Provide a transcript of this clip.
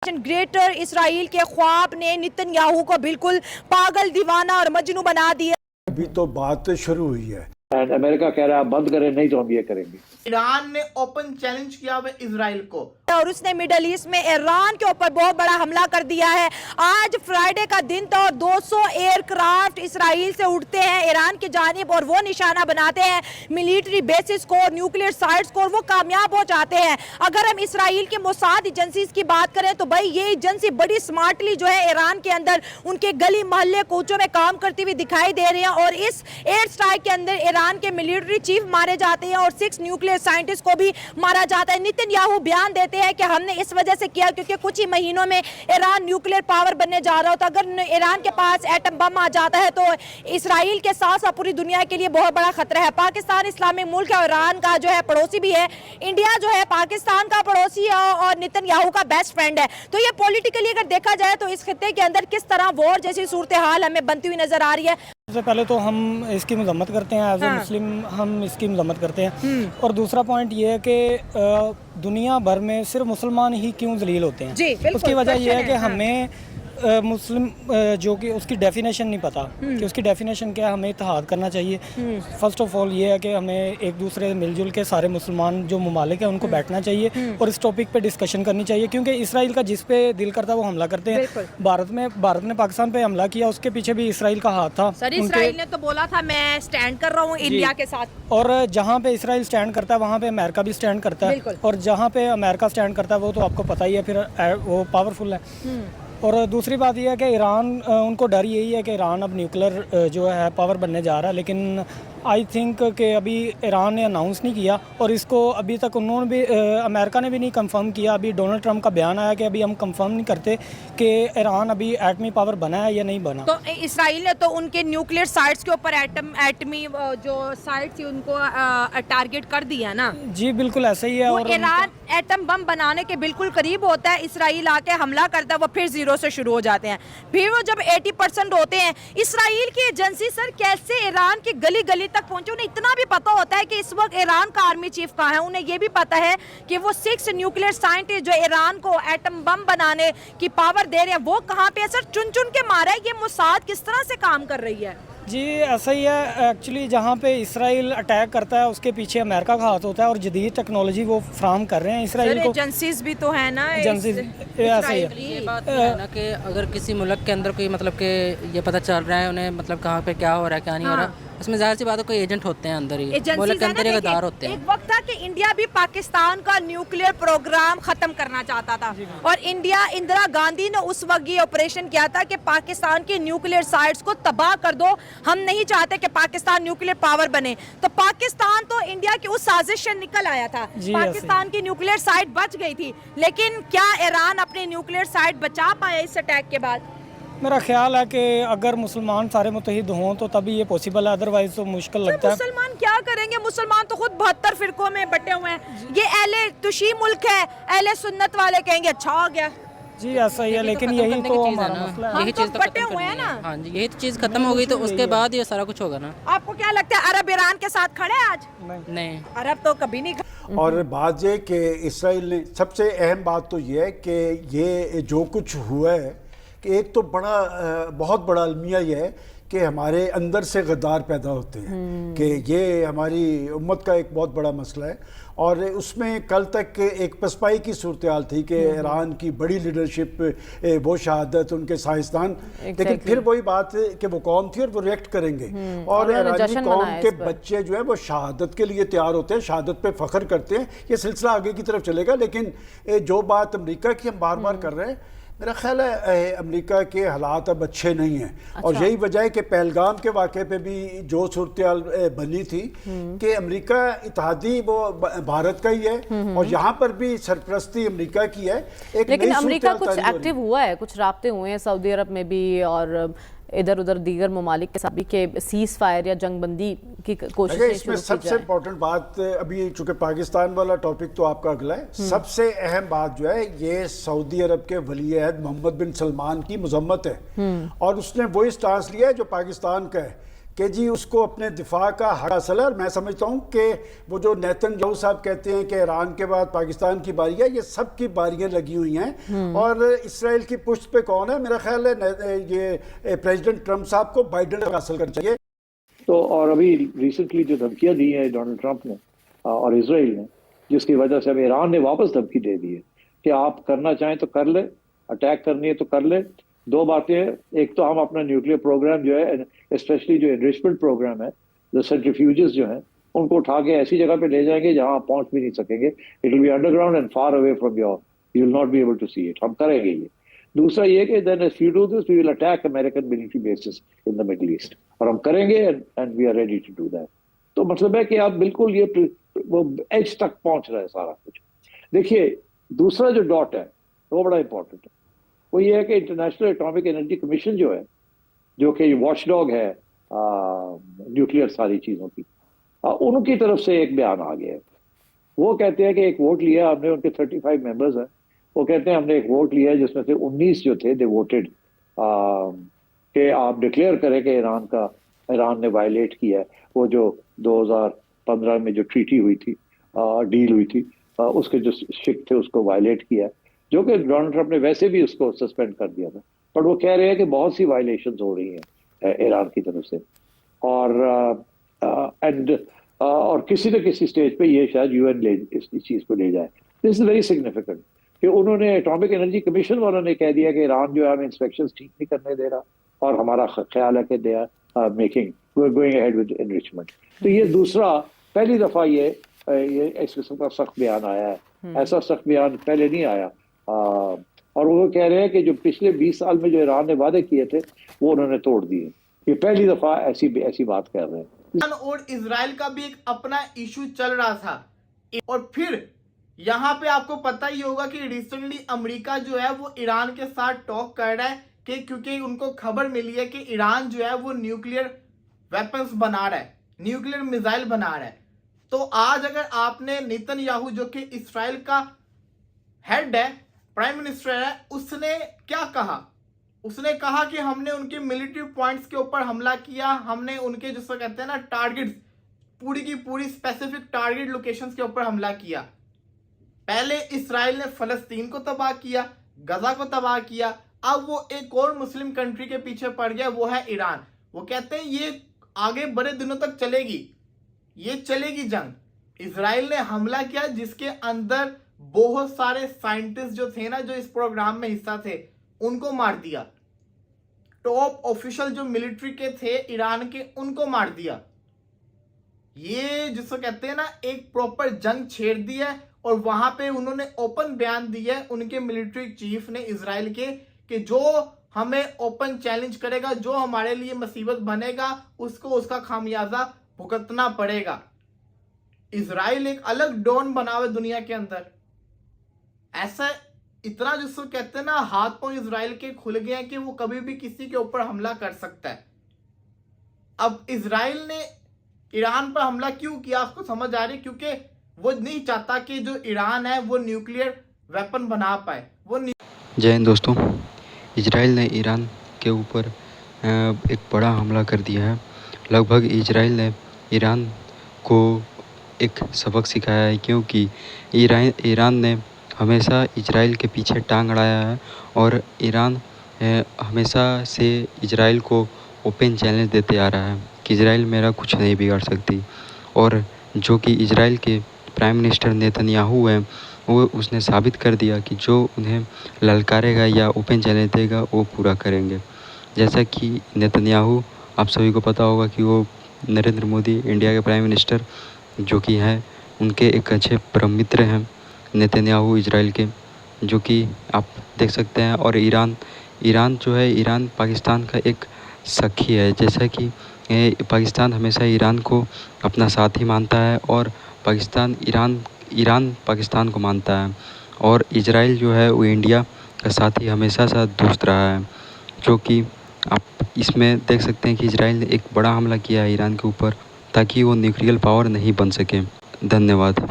Greater Israel के ख्वाब ने नेतन्याहू को बिल्कुल पागल, दीवाना और मजनू बना दिया। अभी तो बात शुरू हुई है। अमेरिका कह रहा है बंद करें, नहीं तो हम ये करेंगे। ईरान ने ओपन चैलेंज किया हुआ इजराइल को और उसने मिडल ईस्ट में ईरान के ऊपर बहुत बड़ा हमला कर दिया है। आज फ्राइडे का दिन था और 200 एयरक्राफ्ट इसराइल से उड़ते हैं ईरान की जानिब और वो निशाना बनाते हैं मिलिट्री बेसिस को, न्यूक्लियर साइट्स को, और वो कामयाब हो जाते हैं। अगर हम इसराइल के मोसाद एजेंसीज की बात करें तो भाई ये एजेंसी बड़ी स्मार्टली जो है ईरान के अंदर उनके गली मोहल्ले कोचों में काम करती हुई दिखाई दे रही है। और इस एयर स्ट्राइक के अंदर ईरान के मिलिट्री चीफ मारे जाते हैं और 6 न्यूक्लियर साइंटिस्ट को भी मारा जाता है। नेतन्याहू बयान देते हैं कि हमने इस वजह से किया क्योंकि कुछ ही महीनों में ईरान न्यूक्लियर पावर बनने जा रहा होता। अगर ईरान के पास एटम बम आ जाता है तो इसराइल के साथ साथ पूरी दुनिया के लिए बहुत बड़ा खतरा है। पाकिस्तान इस्लामिक मुल्क है और ईरान का जो है पड़ोसी भी है। इंडिया जो है पाकिस्तान का पड़ोसी है और नेतन्याहू का बेस्ट फ्रेंड है। तो ये पॉलिटिकली अगर देखा जाए तो इस खित्ते के अंदर किस तरह वॉर जैसी सूरत हाल हमें बनती हुई नजर आ रही है। सबसे पहले तो हम इसकी मजम्मत करते हैं, एज ए मुस्लिम हम इसकी मजम्मत करते हैं। और दूसरा पॉइंट ये है कि दुनिया भर में सिर्फ मुसलमान ही क्यों जलील होते हैं। उसकी वजह यह है कि हमें मुस्लिम जो कि उसकी डेफिनेशन नहीं पता कि उसकी डेफिनेशन क्या है। हमें इत्तेहाद करना चाहिए। फर्स्ट ऑफ ऑल ये है कि हमें एक दूसरे से मिलजुल के सारे मुसलमान जो ममालिक हैं उनको बैठना चाहिए और इस टॉपिक पे डिस्कशन करनी चाहिए, क्योंकि इसराइल का जिस पे दिल करता है वो हमला करते हैं। भारत ने पाकिस्तान पे हमला किया, उसके पीछे भी इसराइल का हाथ था। सर इसराइल ने तो बोला था मैं स्टैंड कर रहा हूँ इंडिया के साथ, और जहाँ पे इसराइल स्टैंड करता है वहाँ पे अमेरिका भी स्टैंड करता है, और जहाँ पे अमेरिका स्टैंड करता है वो तो आपको पता ही है, फिर वो पावरफुल है। और दूसरी बात यह है कि ईरान, उनको डर यही है कि ईरान अब न्यूक्लियर जो है पावर बनने जा रहा है, लेकिन आई थिंक कि अभी ईरान ने अनाउंस नहीं किया और इसको अभी तक उन्होंने भी अमेरिका ने भी नहीं कंफर्म किया। अभी डोनाल्ड ट्रंप का बयान आया कि अभी हम कंफर्म नहीं करते कि ईरान अभी एटमी पावर बना है या नहीं बना। तो इसराइल ने तो उनके न्यूक्लियर साइट्स के ऊपर एटमी जो साइट्स थी उनको टारगेट कर दिया ना। जी बिल्कुल ऐसा ही है। और ईरान एटम बम बनाने के बिल्कुल करीब होता है, इसराइल आके हमला करता है, वो फिर जीरो से शुरू हो जाते हैं। फिर वो जब 80% होते हैं, इसराइल की एजेंसी सर कैसे ईरान की गली गली तक पहुंचे। उन्हें इतना भी पता होता है कि इस वक्त ईरान का आर्मी चीफ कहाँ है। उन्हें ये भी पता है कि वो 6 न्यूक्लियर साइंटिस्ट जो ईरान को एटम बम बनाने की पावर दे रहे हैं वो कहाँ पे है। सर चुन चुन के मारा है। ये मोसाद किस तरह से काम कर रही है। जी ऐसा ही है। एक्चुअली जहाँ पे इसराइल अटैक करता है उसके पीछे अमेरिका का हाथ होता है और जदीद टेक्नोलॉजी वो फ्राहम कर रहे हैं इसराइल को। एजेंसीज भी तो है ना, एजेंसीज ऐसा ही है। ये बात है ना कि अगर किसी मुल्क के अंदर कोई मतलब कि ये पता चल रहा है उन्हें मतलब कहाँ पे क्या हो रहा है क्या नहीं हो रहा, उसमें जाहिर सी बात है कोई एजेंट होते हैं अंदर ही, मुल्क के अंदर इदार होते हैं। एक वक्त था कि इंडिया भी पाकिस्तान का न्यूक्लियर प्रोग्राम खत्म करना चाहता था और इंदिरा गांधी ने उस वक्त ये ऑपरेशन किया था कि पाकिस्तान की न्यूक्लियर साइट्स को तबाह कर दो। हम नहीं चाहते कि पाकिस्तान न्यूक्लियर पावर बने। तो पाकिस्तान तो इंडिया की उस साजिश से निकल आया था। पाकिस्तान की न्यूक्लियर साइट बच गई थी, लेकिन क्या ईरान अपनी न्यूक्लियर साइट बचा पाया इस अटैक के बाद? मेरा ख्याल है कि अगर मुसलमान सारे मुत्तहिद हों तो तभी ये पॉसिबल है, अदरवाइज तो मुश्किल लगता है। मुसलमान क्या करेंगे? मुसलमान तो खुद 72 फिरकों में बटे हुए हैं। ये अहले तुशी मुल्क है, अहले सुन्नत वाले कहेंगे अच्छा हो गया। जी ऐसा ही है, लेकिन यही तो हमारा मसला है। यही चीज तो बटे हुए हैं ना। हाँ जी, यही चीज खत्म हो गई तो उसके बाद ये सारा कुछ होगा ना। आपको क्या लगता है अरब ईरान के साथ खड़े हैं आज? नहीं, अरब तो कभी नहीं। और बात ये कि इसराइल ने, सबसे अहम बात तो ये है कि ये जो कुछ हुआ है कि एक तो बहुत बड़ा अलमिया ये है कि हमारे अंदर से गद्दार पैदा होते हैं कि ये हमारी उम्मत का एक बहुत बड़ा मसला है। और उसमें कल तक एक पसपाई की सूरत हाल थी कि ईरान की बड़ी लीडरशिप, वो शहादत, उनके साइंसदान, लेकिन फिर वही बात है कि वो कौम थी और वो रिएक्ट करेंगे। और ईरानी कौम के बच्चे जो है वो शहादत के लिए तैयार होते हैं, शहादत पे फख्र करते हैं। ये सिलसिला आगे की तरफ चलेगा। लेकिन जो बात अमेरिका की हम बार बार कर रहे हैं, मेरा ख्याल है अमेरिका के हालात अब अच्छे नहीं हैं। अच्छा। और यही वजह है कि पहलगाम के वाक़े पे भी जो सूरत बनी थी कि अमेरिका इत्तेहादी वो भारत का ही है और यहाँ पर भी सरपरस्ती अमेरिका की है। लेकिन अमेरिका कुछ एक्टिव हुआ है, कुछ राब्ते हुए हैं सऊदी अरब में भी और इधर उधर दीगर ममालिक के साथ भी के सीज फायर या जंगबंदी की कोशिश। इसमें सबसे इम्पोर्टेंट बात, अभी चूंकि पाकिस्तान वाला टॉपिक तो आपका अगला है, सबसे अहम बात जो है ये सऊदी अरब के वली अहद मोहम्मद बिन सलमान की मजम्मत है। और उसने वही स्टांस लिया है जो पाकिस्तान का है कि जी उसको अपने दिफा का हक हासिल है। और मैं समझता हूँ कि वो जो नेतन्याहू साहब कहते हैं कि ईरान के बाद पाकिस्तान की बारी है, ये सब की बारियां लगी हुई हैं। और इसराइल की पुष्ट पे कौन है? मेरा ख्याल है ये प्रेसिडेंट ट्रंप साहब को बाइडेन हासिल करना चाहिए। तो और अभी रिसेंटली जो धमकियां दी हैं डोनाल्ड ट्रंप ने और इसराइल ने, जिसकी वजह से अब ईरान ने वापस धमकी दे दी है कि आप करना चाहें तो कर ले, अटैक करनी है तो कर ले। दो बातें, एक तो हम अपना न्यूक्लियर प्रोग्राम जो है, स्पेशली जो एनरिचमेंट प्रोग्राम है, जो सेंट्रीफ्यूजेस जो हैं, उनको उठा के ऐसी जगह पे ले जाएंगे जहां आप पहुंच भी नहीं सकेंगे। It will be underground and far away from your, you will not be able to see it. हम करेंगे ये। दूसरा ये कि then if you do this we will attack American military bases in the Middle East, और हम करेंगे and we are ready to do that. तो मतलब है कि आप बिल्कुल ये वो एज तक पहुंच रहा है सारा कुछ। देखिए, दूसरा जो डॉट है वो बड़ा इंपॉर्टेंट है, वो ये है कि इंटरनेशनल एटॉमिक एनर्जी कमीशन जो है, जो कि वॉचडॉग है न्यूक्लियर सारी चीजों की, उनकी तरफ से एक बयान आ गया है। वो कहते हैं कि एक वोट लिया हमने, उनके 35 मेंबर्स हैं, वो कहते हैं हमने एक वोट लिया जिसमें से 19 जो थे दे वोटेड कि आप डिक्लेयर करें कि ईरान ने वायलेट किया है वो जो 2015 में जो ट्रीटी हुई थी, डील हुई थी, उसके जो शिक थे उसको वायलेट किया है, जो कि डोनाल्ड ट्रंप ने वैसे भी उसको सस्पेंड कर दिया था। पर वो कह रहे हैं कि बहुत सी वायलेशंस हो रही हैं ईरान की तरफ से, और किसी न किसी स्टेज पे ये शायद यूएन इस चीज को ले जाए। दिस इज वेरी सिग्निफिकेंट कि उन्होंने एटॉमिक एनर्जी कमीशन वालों ने कह दिया कि ईरान जो है हमें इंस्पेक्शन ठीक नहीं करने दे रहा, और हमारा ख्याल है कि they are making going ahead with enrichment. तो ये दूसरा, पहली दफा ये इस किस्म का सख्त बयान आया है। ऐसा सख्त बयान पहले नहीं आया। और वो कह रहे हैं कि जो पिछले 20 साल में जो ईरान ने वादे किए थे वो उन्होंने तोड़ दिए। ये पहली दफा ऐसी बात कर रहे हैं। और इजराइल का भी एक अपना इशू चल रहा था, और फिर यहाँ पे आपको पता ही होगा कि रिसेंटली अमेरिका जो है वो ईरान के साथ टॉक कर रहा है कि क्योंकि उनको खबर मिली है कि ईरान जो है वो न्यूक्लियर वेपन्स बना रहा है, न्यूक्लियर मिसाइल बना रहा है। तो आज अगर आपने नेतन्याहू जो कि इस्राइल का हेड है, प्राइम मिनिस्टर है, उसने क्या कहा? उसने कहा कि हमने उनके मिलिट्री पॉइंट्स के ऊपर हमला किया, हमने उनके जिसको कहते हैं ना टारगेट्स, पूरी की पूरी स्पेसिफिक टारगेट लोकेशंस के ऊपर हमला किया। पहले इस्राइल ने फलस्तीन को तबाह किया, गजा को तबाह किया, अब वो एक और मुस्लिम कंट्री के पीछे पड़ गया, वो है ईरान। वो कहते हैं ये आगे बड़े दिनों तक चलेगी, ये चलेगी जंग। इजराइल ने हमला किया जिसके अंदर बहुत सारे साइंटिस्ट जो थे ना, जो इस प्रोग्राम में हिस्सा थे, उनको मार दिया। टॉप ऑफिशियल जो मिलिट्री के थे ईरान के, उनको मार दिया। ये जिसको कहते हैं ना एक प्रॉपर जंग छेड़ दी है। और वहां पे उन्होंने ओपन बयान दिया है उनके मिलिट्री चीफ ने इजराइल के, कि जो हमें ओपन चैलेंज करेगा, जो हमारे लिए मुसीबत बनेगा, उसको उसका खामियाजा भुगतना पड़ेगा। इजराइल एक अलग डॉन बना हुआ दुनिया के अंदर। ऐसा इतना जिसको कहते हैं ना हाथ पांव इजराइल के खुल गए हैं कि वो कभी भी किसी के ऊपर हमला कर सकता है। अब इजराइल ने ईरान पर हमला क्यों किया आपको समझ आ रही? क्योंकि वो नहीं चाहता कि जो ईरान है वो न्यूक्लियर वेपन बना पाए। जय हिंद दोस्तों, इजराइल ने ईरान के ऊपर एक बड़ा हमला कर दिया है। लगभग इजराइल ने ईरान को एक सबक सिखाया है, क्योंकि ईरान ने हमेशा इजराइल के पीछे टांग अड़ाया है, और ईरान हमेशा से इजराइल को ओपन चैलेंज देते आ रहा है कि इजराइल मेरा कुछ नहीं बिगाड़ सकती। और जो कि इजराइल के प्राइम मिनिस्टर नेतन्याहू हैं, वो उसने साबित कर दिया कि जो उन्हें ललकारेगा या ओपन चैलेंज देगा वो पूरा करेंगे। जैसा कि नेतन्याहू, आप सभी को पता होगा कि वो नरेंद्र मोदी इंडिया के प्राइम मिनिस्टर जो कि हैं, उनके एक अच्छे परम मित्र हैं नेतन्याहू इजराइल के, जो कि आप देख सकते हैं। और ईरान जो है, ईरान पाकिस्तान का एक सखी है। जैसा कि पाकिस्तान हमेशा ईरान को अपना साथी मानता है, और ईरान पाकिस्तान को मानता है, और इजराइल जो है वो इंडिया का साथी हमेशा साथ दोस्त रहा है। जो कि आप इसमें देख सकते हैं कि इजराइल ने एक बड़ा हमला किया है ईरान के ऊपर, ताकि वो न्यूक्लियर पावर नहीं बन सके। धन्यवाद।